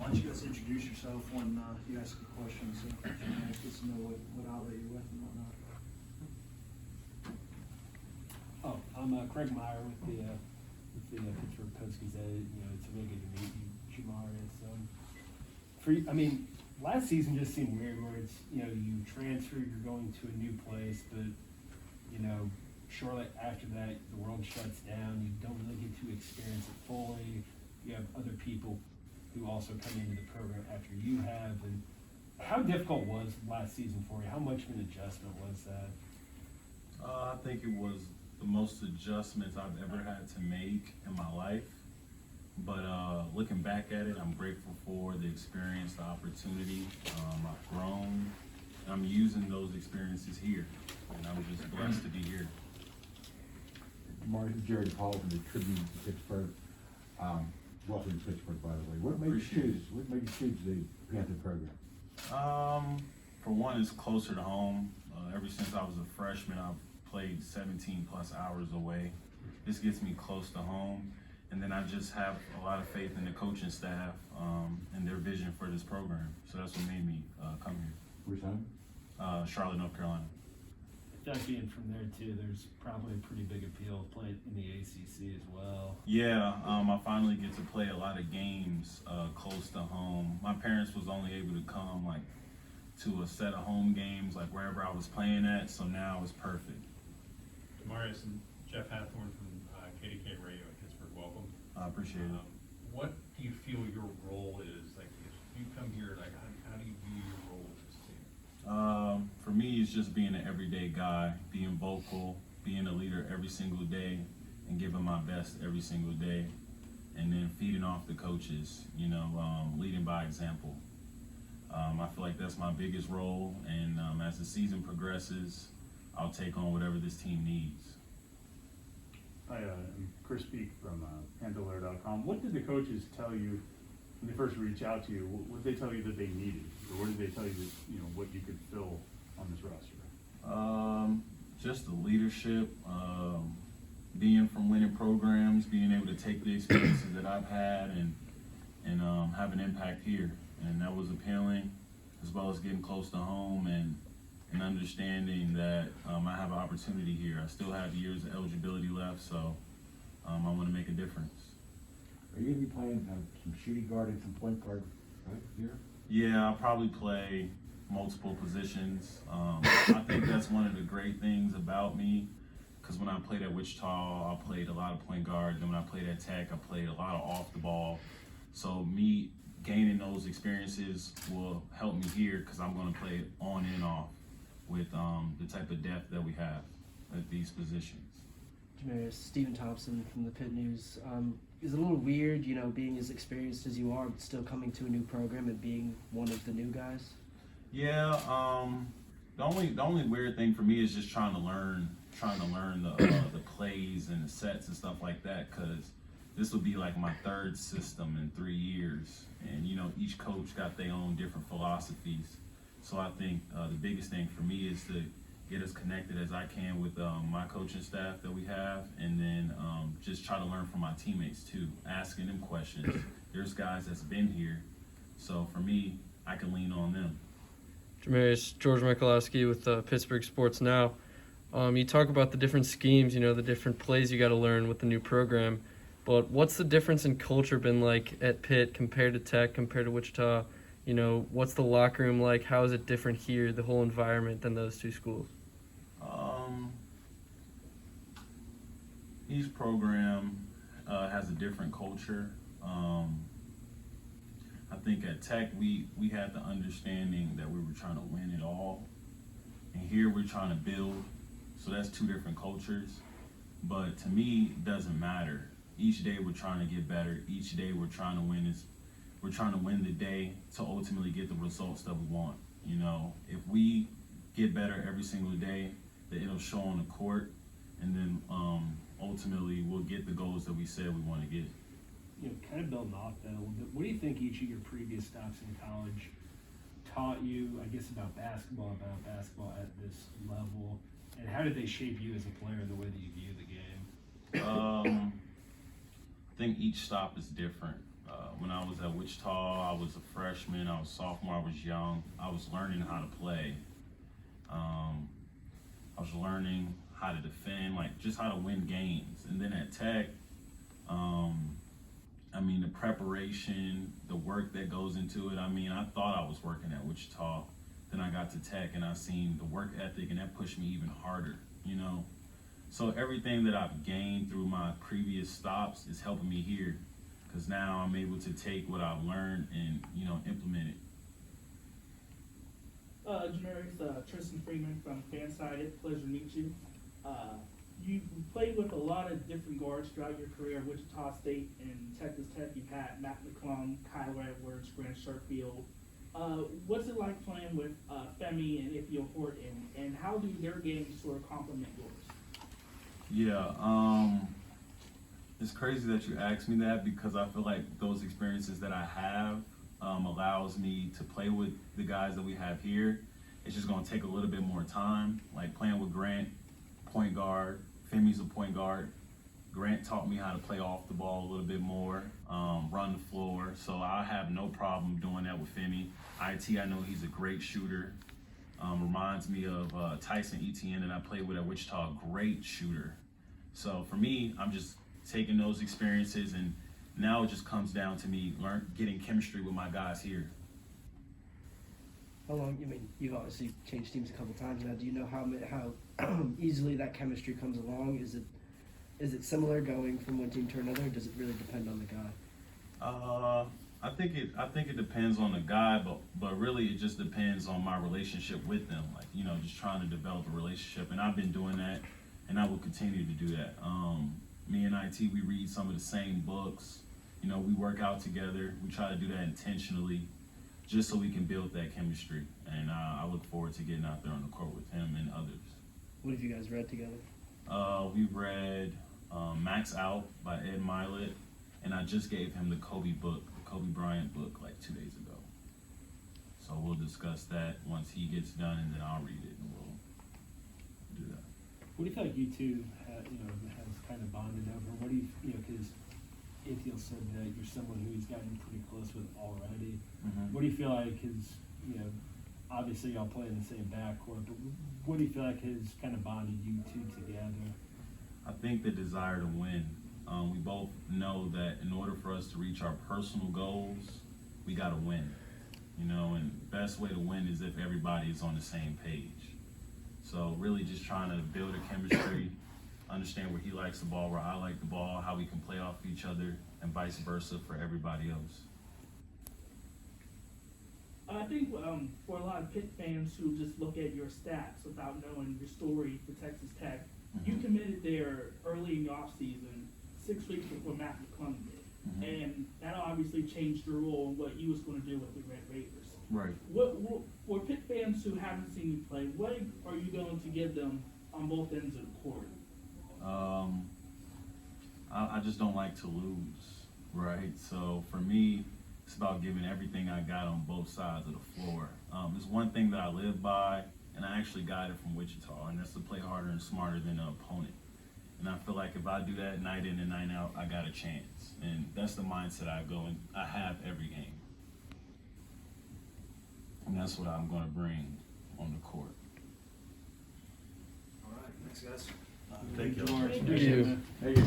Why don't you guys introduce yourself when you ask a question, so Jamarius gets to know what outlet you're with and whatnot. Oh, I'm Craig Meyer with the Pittsburgh Post-Gazette. You know, it's really good to meet you, Jamarius. I mean, last season just seemed weird where it's, you know, you transfer, you're going to a new place, but, you know, shortly after that, the world shuts down. You don't really get to experience it fully. You have other people who also come into the program after you have. And how difficult was last season for you? How much of an adjustment was that? I think it was the most adjustments I've ever had to make in my life. But looking back at it, I'm grateful for the experience, the opportunity. I've grown. And I'm using those experiences here. And I'm just blessed to be here. Mark, Jerry Paul from the Tribune to Pittsburgh. Welcome to Pittsburgh, by the way. What made you choose the Panther program? For one, it's closer to home. Ever since I was a freshman, I've played 17 plus hours away. This gets me close to home. And then I just have a lot of faith in the coaching staff and their vision for this program. So that's what made me come here. Which home? Charlotte, North Carolina. That being from there too, there's probably a pretty big appeal of playing in the ACC as well. Yeah, I finally get to play a lot of games close to home. My parents was only able to come like to a set of home games like wherever I was playing at, so now it's perfect. Jamarius and Jeff Hathorn from KDK Radio in Pittsburgh, welcome. I appreciate it. What do you feel your role is? Like, if you come here, like, how do you view your role with this team? For me, it's just being an everyday guy, being vocal, being a leader every single day, and giving my best every single day, and then feeding off the coaches, you know, leading by example. I feel like that's my biggest role, and as the season progresses, I'll take on whatever this team needs. Hi, I'm Chris Peak from Handler.com. What did the coaches tell you when they first reached out to you? What did they tell you that they needed, or what did they tell you that, you know, what you could fill on this roster? Just the leadership, being from winning programs, being able to take the experiences that I've had and have an impact here, and that was appealing, as well as getting close to home and understanding that I have an opportunity here. I still have years of eligibility left, so I want to make a difference. Are you going to be playing some shooting guard and some point guard right here? Yeah, I'll probably play multiple positions. I think that's one of the great things about me, because when I played at Wichita, I played a lot of point guard. Then when I played at Tech, I played a lot of off the ball. So me gaining those experiences will help me here, because I'm going to play on and off with the type of depth that we have at these positions. Jamarius, Stephen Thompson from the Pitt News. Is it a little weird, you know, being as experienced as you are, but still coming to a new program and being one of the new guys? Yeah, the only weird thing for me is just trying to learn the plays and the sets and stuff like that, because this will be like my third system in 3 years, and you know, each coach got their own different philosophies. So I think the biggest thing for me is to get as connected as I can with my coaching staff that we have, and then just try to learn from my teammates too, asking them questions. There's guys that's been here, so for me, I can lean on them. Jamarius, George Michalowski with Pittsburgh Sports Now. You talk about the different schemes, you know, the different plays you got to learn with the new program, but what's the difference in culture been like at Pitt compared to Tech, compared to Wichita? You know, what's the locker room like? How is it different here, the whole environment, than those two schools? Each program has a different culture. I think at Tech, we had the understanding that we were trying to win it all. And here we're trying to build. So that's two different cultures. But to me, it doesn't matter. Each day we're trying to get better. Each day we're trying to win we're trying to win the day to ultimately get the results that we want. You know, if we get better every single day, that it'll show on the court, and then ultimately we'll get the goals that we said we want to get. You know, kind of building off that a little bit, what do you think each of your previous stops in college taught you, I guess, about basketball at this level, and how did they shape you as a player and the way that you view the game? I think each stop is different. When I I was at Wichita, I was a freshman, I was sophomore, I was young. I was learning how to play. I was learning how to defend, like just how to win games. And then at Tech, I mean, the preparation, the work that goes into it. I mean, I thought I was working at Wichita. Then I got to Tech and I seen the work ethic, and that pushed me even harder, you know? So everything that I've gained through my previous stops is helping me here, because now I'm able to take what I've learned and, you know, implement it. Jamarius, Tristan Freeman from Fansided. Pleasure to meet you. You played with a lot of different guards throughout your career. Wichita State and Texas Tech, you've had Matt McClung, Kyle Edwards, Grant Sherfield. What's it like playing with Femi and Ithiel Horton, and how do their games sort of complement yours? Yeah, it's crazy that you asked me that, because I feel like those experiences that I have allows me to play with the guys that we have here. It's just gonna take a little bit more time. Like playing with Grant, point guard, Femi's a point guard. Grant taught me how to play off the ball a little bit more, run the floor. So I have no problem doing that with Femi. IT, I know he's a great shooter. Reminds me of Tyson Etienne that I played with at Wichita, great shooter. So for me, I'm just taking those experiences, and now it just comes down to me getting chemistry with my guys here. How long? I mean, you've obviously changed teams a couple times now. Do you know how easily that chemistry comes along? Is it similar going from one team to another, or does it really depend on the guy? I think it depends on the guy, but really it just depends on my relationship with them. Like, you know, just trying to develop a relationship, and I've been doing that, and I will continue to do that. Me and IT, we read some of the same books. You know, we work out together. We try to do that intentionally, just so we can build that chemistry. And I look forward to getting out there on the court with him and others. What have you guys read together? We read Max Out by Ed Milet, and I just gave him the Kobe Bryant book like 2 days ago. So we'll discuss that once he gets done, and then I'll read it, and we'll do that. What do you feel like you two have kind of bonded over? What do you because Ithiel said that you're someone who he's gotten pretty close with already. Mm-hmm. What do you feel like his, obviously y'all play in the same backcourt, but what do you feel like has kind of bonded you two together? I think the desire to win. We both know that in order for us to reach our personal goals, we got to win. You know, and the best way to win is if everybody is on the same page. So really just trying to build a chemistry, understand where he likes the ball, where I like the ball, how we can play off each other, and vice versa for everybody else. I think for a lot of Pitt fans who just look at your stats without knowing your story for Texas Tech, you committed there early in the offseason, 6 weeks before Matt McClung did. Mm-hmm. And that obviously changed your role and what you was going to do with the Red Raiders. Right. What for Pitt fans who haven't seen you play, what are you going to give them on both ends of the court? I just don't like to lose, right? So for me, it's about giving everything I got on both sides of the floor. There's one thing that I live by, and I actually got it from Wichita, and that's to play harder and smarter than the opponent. And I feel like if I do that night in and night out, I got a chance. And that's the mindset I have every game. And that's what I'm going to bring on the court. All right, thanks, guys. Thank you. George, Thank you. Thank you.